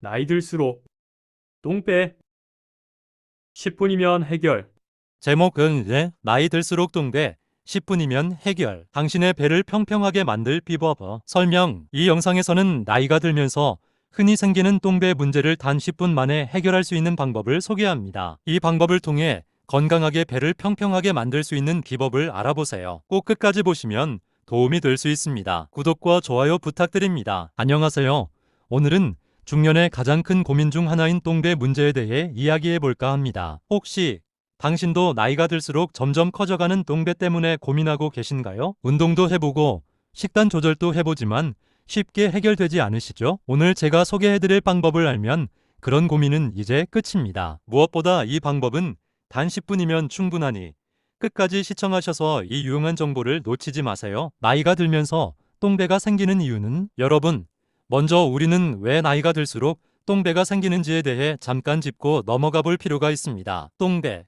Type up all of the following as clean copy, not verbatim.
나이 들수록 똥 빼. 10분이면 해결. 제목은 나이 들수록 똥배 10분이면 해결. 당신의 배를 평평하게 만들 비법. 설명. 이 영상에서는 나이가 들면서 흔히 생기는 똥배 문제를 단 10분 만에 해결할 수 있는 방법을 소개합니다. 이 방법을 통해 건강하게 배를 평평하게 만들 수 있는 비법을 알아보세요. 꼭 끝까지 보시면 도움이 될 수 있습니다. 구독과 좋아요 부탁드립니다. 안녕하세요. 오늘은 중년의 가장 큰 고민 중 하나인 똥배 문제에 대해 이야기해 볼까 합니다. 혹시 당신도 나이가 들수록 점점 커져가는 똥배 때문에 고민하고 계신가요? 운동도 해보고 식단 조절도 해보지만 쉽게 해결되지 않으시죠? 오늘 제가 소개해드릴 방법을 알면 그런 고민은 이제 끝입니다. 무엇보다 이 방법은 단 10분이면 충분하니 끝까지 시청하셔서 이 유용한 정보를 놓치지 마세요. 나이가 들면서 똥배가 생기는 이유는 여러분, 먼저 우리는 왜 나이가 들수록 똥배가 생기는지에 대해 잠깐 짚고 넘어가 볼 필요가 있습니다. 똥배,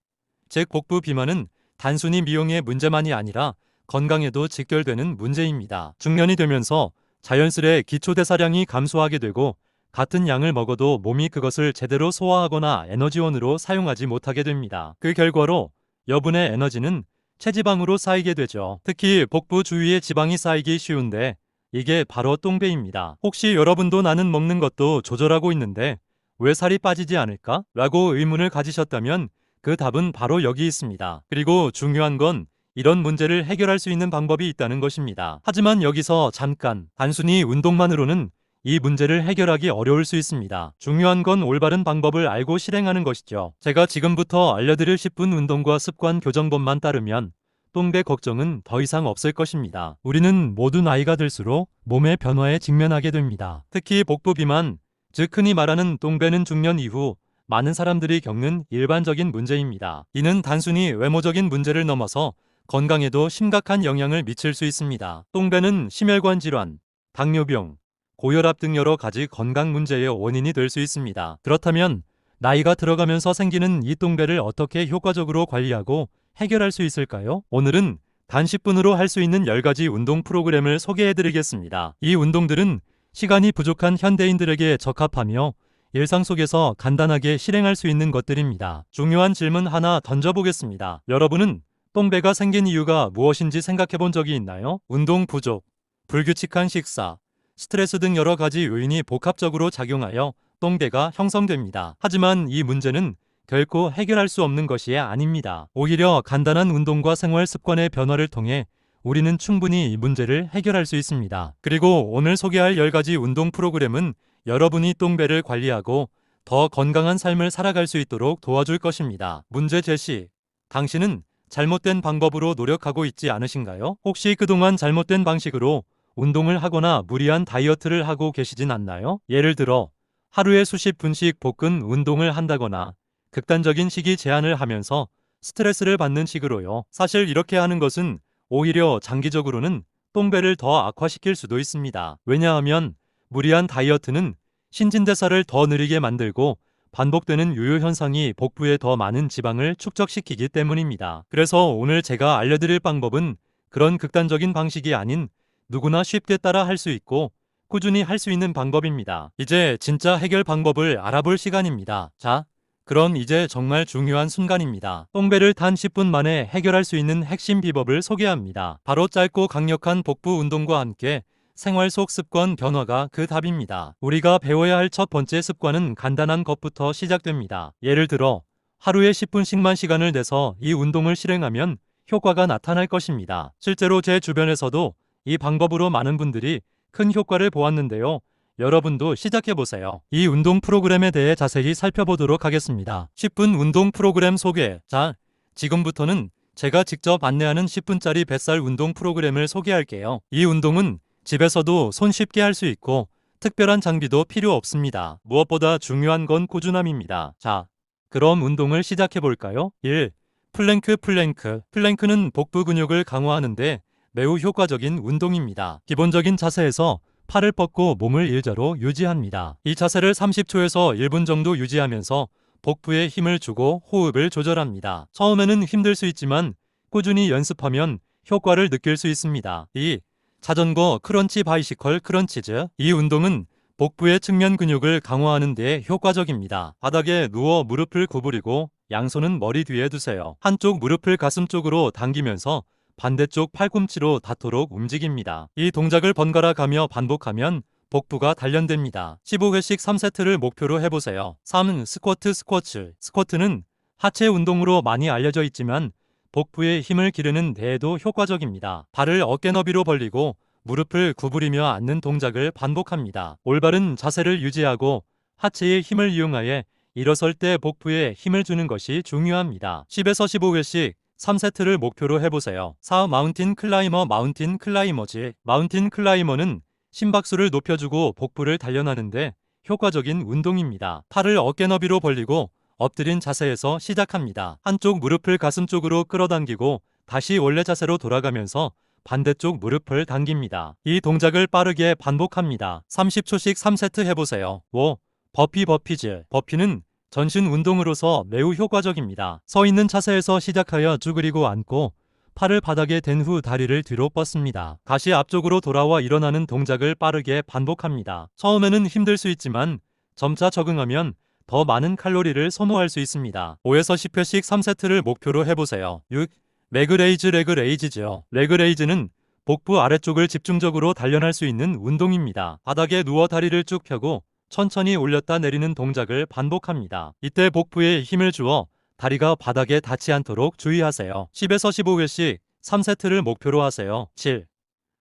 즉 복부 비만은 단순히 미용의 문제만이 아니라 건강에도 직결되는 문제입니다. 중년이 되면서 자연스레 기초대사량이 감소하게 되고 같은 양을 먹어도 몸이 그것을 제대로 소화하거나 에너지원으로 사용하지 못하게 됩니다. 그 결과로 여분의 에너지는 체지방으로 쌓이게 되죠. 특히 복부 주위에 지방이 쌓이기 쉬운데 이게 바로 똥배입니다. 혹시 여러분도 나는 먹는 것도 조절하고 있는데 왜 살이 빠지지 않을까? 라고 의문을 가지셨다면 그 답은 바로 여기 있습니다. 그리고 중요한 건 이런 문제를 해결할 수 있는 방법이 있다는 것입니다. 하지만 여기서 잠깐, 단순히 운동만으로는 이 문제를 해결하기 어려울 수 있습니다. 중요한 건 올바른 방법을 알고 실행하는 것이죠. 제가 지금부터 알려드릴 10분 운동과 습관 교정법만 따르면 똥배 걱정은 더 이상 없을 것입니다. 우리는 모두 나이가 들수록 몸의 변화에 직면하게 됩니다. 특히 복부 비만, 즉 흔히 말하는 똥배는 중년 이후 많은 사람들이 겪는 일반적인 문제입니다. 이는 단순히 외모적인 문제를 넘어서 건강에도 심각한 영향을 미칠 수 있습니다. 똥배는 심혈관 질환, 당뇨병, 고혈압 등 여러 가지 건강 문제의 원인이 될 수 있습니다. 그렇다면 나이가 들어가면서 생기는 이 똥배를 어떻게 효과적으로 관리하고 해결할 수 있을까요? 오늘은 단 10분으로 할 수 있는 10가지 운동 프로그램을 소개해드리겠습니다. 이 운동들은 시간이 부족한 현대인들에게 적합하며 일상 속에서 간단하게 실행할 수 있는 것들입니다. 중요한 질문 하나 던져보겠습니다. 여러분은 똥배가 생긴 이유가 무엇인지 생각해 본 적이 있나요? 운동 부족, 불규칙한 식사, 스트레스 등 여러 가지 요인이 복합적으로 작용하여 똥배가 형성됩니다. 하지만 이 문제는 결코 해결할 수 없는 것이 아닙니다. 오히려 간단한 운동과 생활 습관의 변화를 통해 우리는 충분히 이 문제를 해결할 수 있습니다. 그리고 오늘 소개할 10가지 운동 프로그램은 여러분이 똥배를 관리하고 더 건강한 삶을 살아갈 수 있도록 도와줄 것입니다. 문제 제시. 당신은 잘못된 방법으로 노력하고 있지 않으신가요? 혹시 그동안 잘못된 방식으로 운동을 하거나 무리한 다이어트를 하고 계시진 않나요? 예를 들어 하루에 수십 분씩 복근 운동을 한다거나 극단적인 식이 제한을 하면서 스트레스를 받는 식으로요. 사실 이렇게 하는 것은 오히려 장기적으로는 똥배를 더 악화시킬 수도 있습니다. 왜냐하면 무리한 다이어트는 신진대사를 더 느리게 만들고 반복되는 요요 현상이 복부에 더 많은 지방을 축적시키기 때문입니다. 그래서 오늘 제가 알려드릴 방법은 그런 극단적인 방식이 아닌 누구나 쉽게 따라 할 수 있고 꾸준히 할 수 있는 방법입니다. 이제 진짜 해결 방법을 알아볼 시간입니다. 자, 그럼 이제 정말 중요한 순간입니다. 똥배를 단 10분 만에 해결할 수 있는 핵심 비법을 소개합니다. 바로 짧고 강력한 복부 운동과 함께 생활 속 습관 변화가 그 답입니다. 우리가 배워야 할 첫 번째 습관은 간단한 것부터 시작됩니다. 예를 들어 하루에 10분씩만 시간을 내서 이 운동을 실행하면 효과가 나타날 것입니다. 실제로 제 주변에서도 이 방법으로 많은 분들이 큰 효과를 보았는데요. 여러분도 시작해보세요. 이 운동 프로그램에 대해 자세히 살펴보도록 하겠습니다. 10분 운동 프로그램 소개. 자, 지금부터는 제가 직접 안내하는 10분짜리 뱃살 운동 프로그램을 소개할게요. 이 운동은 집에서도 손쉽게 할 수 있고 특별한 장비도 필요 없습니다. 무엇보다 중요한 건 꾸준함입니다. 자, 그럼 운동을 시작해볼까요? 1. 플랭크. 플랭크는 복부 근육을 강화하는데 매우 효과적인 운동입니다. 기본적인 자세에서 팔을 뻗고 몸을 일자로 유지합니다. 이 자세를 30초에서 1분 정도 유지하면서 복부에 힘을 주고 호흡을 조절합니다. 처음에는 힘들 수 있지만 꾸준히 연습하면 효과를 느낄 수 있습니다. 2. 자전거 크런치 바이시컬 크런치즈. 이 운동은 복부의 측면 근육을 강화하는 데 효과적입니다. 바닥에 누워 무릎을 구부리고 양손은 머리 뒤에 두세요. 한쪽 무릎을 가슴 쪽으로 당기면서 반대쪽 팔꿈치로 닿도록 움직입니다. 이 동작을 번갈아 가며 반복하면 복부가 단련됩니다. 15회씩 3세트를 목표로 해보세요. 3. 스쿼트 스쿼츠. 스쿼트는 하체 운동으로 많이 알려져 있지만 복부에 힘을 기르는 데에도 효과적입니다. 발을 어깨 너비로 벌리고 무릎을 구부리며 앉는 동작을 반복합니다. 올바른 자세를 유지하고 하체의 힘을 이용하여 일어설 때 복부에 힘을 주는 것이 중요합니다. 10에서 15회씩 3세트를 목표로 해보세요. 4. 마운틴 클라이머. 마운틴 클라이머즈. 마운틴 클라이머는 심박수를 높여주고 복부를 단련하는데 효과적인 운동입니다. 팔을 어깨 너비로 벌리고 엎드린 자세에서 시작합니다. 한쪽 무릎을 가슴 쪽으로 끌어당기고 다시 원래 자세로 돌아가면서 반대쪽 무릎을 당깁니다. 이 동작을 빠르게 반복합니다. 30초씩 3세트 해보세요. 5. 버피 버피즈. 버피는 전신 운동으로서 매우 효과적입니다. 서 있는 자세에서 시작하여 쭈그리고 앉고 팔을 바닥에 댄 후 다리를 뒤로 뻗습니다. 다시 앞쪽으로 돌아와 일어나는 동작을 빠르게 반복합니다. 처음에는 힘들 수 있지만 점차 적응하면 더 많은 칼로리를 소모할 수 있습니다. 5에서 10회씩 3세트를 목표로 해보세요. 6. 레그레이즈. 레그레이즈죠. 레그레이즈는 복부 아래쪽을 집중적으로 단련할 수 있는 운동입니다. 바닥에 누워 다리를 쭉 펴고 천천히 올렸다 내리는 동작을 반복합니다. 이때 복부에 힘을 주어 다리가 바닥에 닿지 않도록 주의하세요. 10에서 15회씩 3세트를 목표로 하세요. 7.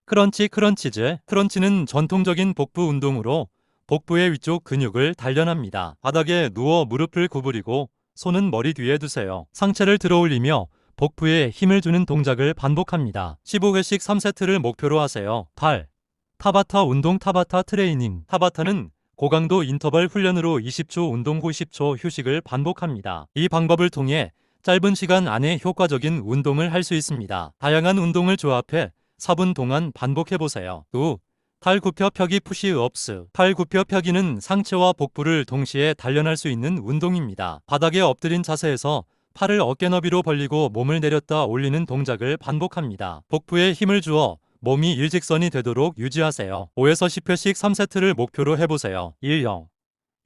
크런치 크런치즈. 크런치는 전통적인 복부 운동으로 복부의 위쪽 근육을 단련합니다. 바닥에 누워 무릎을 구부리고 손은 머리 뒤에 두세요. 상체를 들어 올리며 복부에 힘을 주는 동작을 반복합니다. 15회씩 3세트를 목표로 하세요. 8. 타바타 운동. 타바타 트레이닝. 타바타는 고강도 인터벌 훈련으로 20초 운동 후 10초 휴식을 반복합니다. 이 방법을 통해 짧은 시간 안에 효과적인 운동을 할 수 있습니다. 다양한 운동을 조합해 4분 동안 반복해보세요. 9. 팔 굽혀 펴기 푸시업스. 팔 굽혀 펴기는 상체와 복부를 동시에 단련할 수 있는 운동입니다. 바닥에 엎드린 자세에서 팔을 어깨 너비로 벌리고 몸을 내렸다 올리는 동작을 반복합니다. 복부에 힘을 주어 몸이 일직선이 되도록 유지하세요. 5에서 10회씩 3세트를 목표로 해보세요. 1형.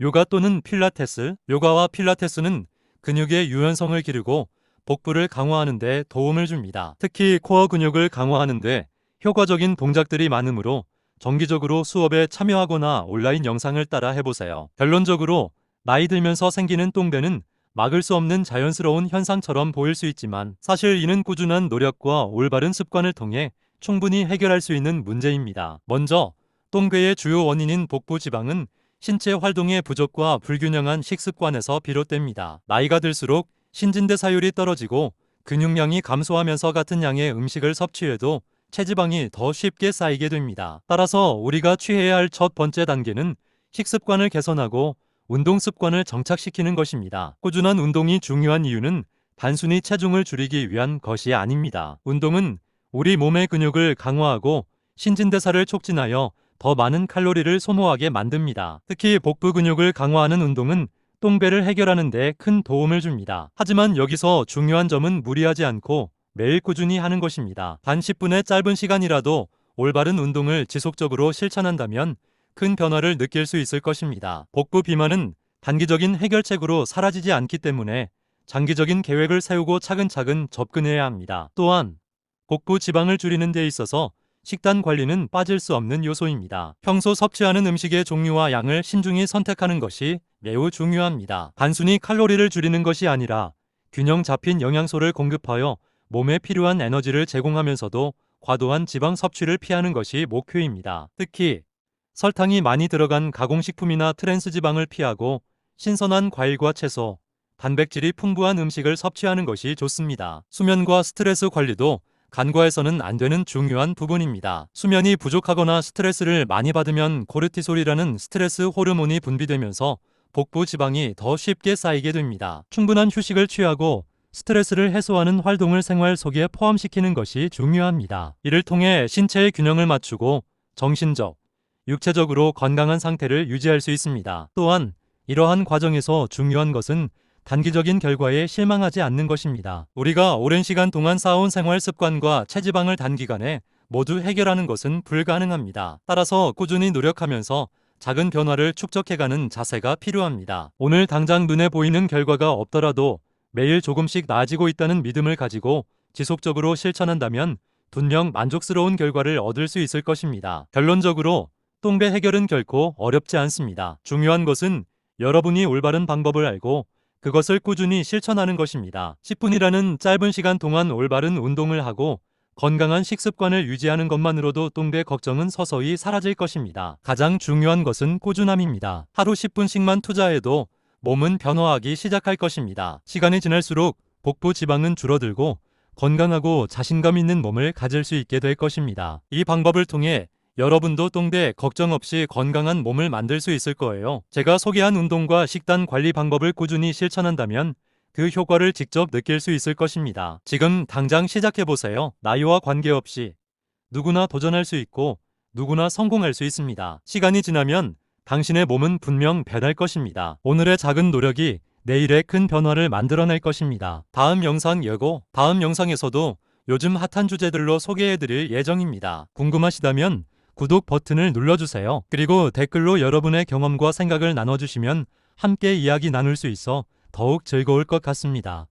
요가 또는 필라테스. 요가와 필라테스는 근육의 유연성을 기르고 복부를 강화하는 데 도움을 줍니다. 특히 코어 근육을 강화하는 데 효과적인 동작들이 많으므로 정기적으로 수업에 참여하거나 온라인 영상을 따라 해보세요. 결론적으로 나이 들면서 생기는 똥배는 막을 수 없는 자연스러운 현상처럼 보일 수 있지만 사실 이는 꾸준한 노력과 올바른 습관을 통해 충분히 해결할 수 있는 문제입니다. 먼저 똥괴의 주요 원인인 복부 지방은 신체 활동의 부족과 불균형한 식습관에서 비롯됩니다. 나이가 들수록 신진대사율이 떨어지고 근육량이 감소하면서 같은 양의 음식을 섭취해도 체지방이 더 쉽게 쌓이게 됩니다. 따라서 우리가 취해야 할 첫 번째 단계는 식습관을 개선하고 운동 습관을 정착시키는 것입니다. 꾸준한 운동이 중요한 이유는 단순히 체중을 줄이기 위한 것이 아닙니다. 운동은 우리 몸의 근육을 강화하고 신진대사를 촉진하여 더 많은 칼로리를 소모하게 만듭니다. 특히 복부 근육을 강화하는 운동은 똥배를 해결하는 데 큰 도움을 줍니다. 하지만 여기서 중요한 점은 무리하지 않고 매일 꾸준히 하는 것입니다. 단 10분의 짧은 시간이라도 올바른 운동을 지속적으로 실천한다면 큰 변화를 느낄 수 있을 것입니다. 복부 비만은 단기적인 해결책으로 사라지지 않기 때문에 장기적인 계획을 세우고 차근차근 접근해야 합니다. 또한 복부 지방을 줄이는 데 있어서 식단 관리는 빠질 수 없는 요소입니다. 평소 섭취하는 음식의 종류와 양을 신중히 선택하는 것이 매우 중요합니다. 단순히 칼로리를 줄이는 것이 아니라 균형 잡힌 영양소를 공급하여 몸에 필요한 에너지를 제공하면서도 과도한 지방 섭취를 피하는 것이 목표입니다. 특히 설탕이 많이 들어간 가공식품이나 트랜스지방을 피하고 신선한 과일과 채소, 단백질이 풍부한 음식을 섭취하는 것이 좋습니다. 수면과 스트레스 관리도 간과해서는 안 되는 중요한 부분입니다. 수면이 부족하거나 스트레스를 많이 받으면 코르티솔이라는 스트레스 호르몬이 분비되면서 복부 지방이 더 쉽게 쌓이게 됩니다. 충분한 휴식을 취하고 스트레스를 해소하는 활동을 생활 속에 포함시키는 것이 중요합니다. 이를 통해 신체의 균형을 맞추고 정신적, 육체적으로 건강한 상태를 유지할 수 있습니다. 또한 이러한 과정에서 중요한 것은 단기적인 결과에 실망하지 않는 것입니다. 우리가 오랜 시간 동안 쌓아온 생활 습관과 체지방을 단기간에 모두 해결하는 것은 불가능합니다. 따라서 꾸준히 노력하면서 작은 변화를 축적해가는 자세가 필요합니다. 오늘 당장 눈에 보이는 결과가 없더라도 매일 조금씩 나아지고 있다는 믿음을 가지고 지속적으로 실천한다면 분명 만족스러운 결과를 얻을 수 있을 것입니다. 결론적으로 똥배 해결은 결코 어렵지 않습니다. 중요한 것은 여러분이 올바른 방법을 알고 그것을 꾸준히 실천하는 것입니다. 10분이라는 짧은 시간 동안 올바른 운동을 하고 건강한 식습관을 유지하는 것만으로도 똥배 걱정은 서서히 사라질 것입니다. 가장 중요한 것은 꾸준함입니다. 하루 10분씩만 투자해도 몸은 변화하기 시작할 것입니다. 시간이 지날수록 복부 지방은 줄어들고 건강하고 자신감 있는 몸을 가질 수 있게 될 것입니다. 이 방법을 통해 여러분도 똥배 걱정 없이 건강한 몸을 만들 수 있을 거예요. 제가 소개한 운동과 식단 관리 방법을 꾸준히 실천한다면 그 효과를 직접 느낄 수 있을 것입니다. 지금 당장 시작해보세요. 나이와 관계없이 누구나 도전할 수 있고 누구나 성공할 수 있습니다. 시간이 지나면 당신의 몸은 분명 변할 것입니다. 오늘의 작은 노력이 내일의 큰 변화를 만들어낼 것입니다. 다음 영상 예고. 다음 영상에서도 요즘 핫한 주제들로 소개해드릴 예정입니다. 궁금하시다면 구독 버튼을 눌러주세요. 그리고 댓글로 여러분의 경험과 생각을 나눠주시면 함께 이야기 나눌 수 있어 더욱 즐거울 것 같습니다.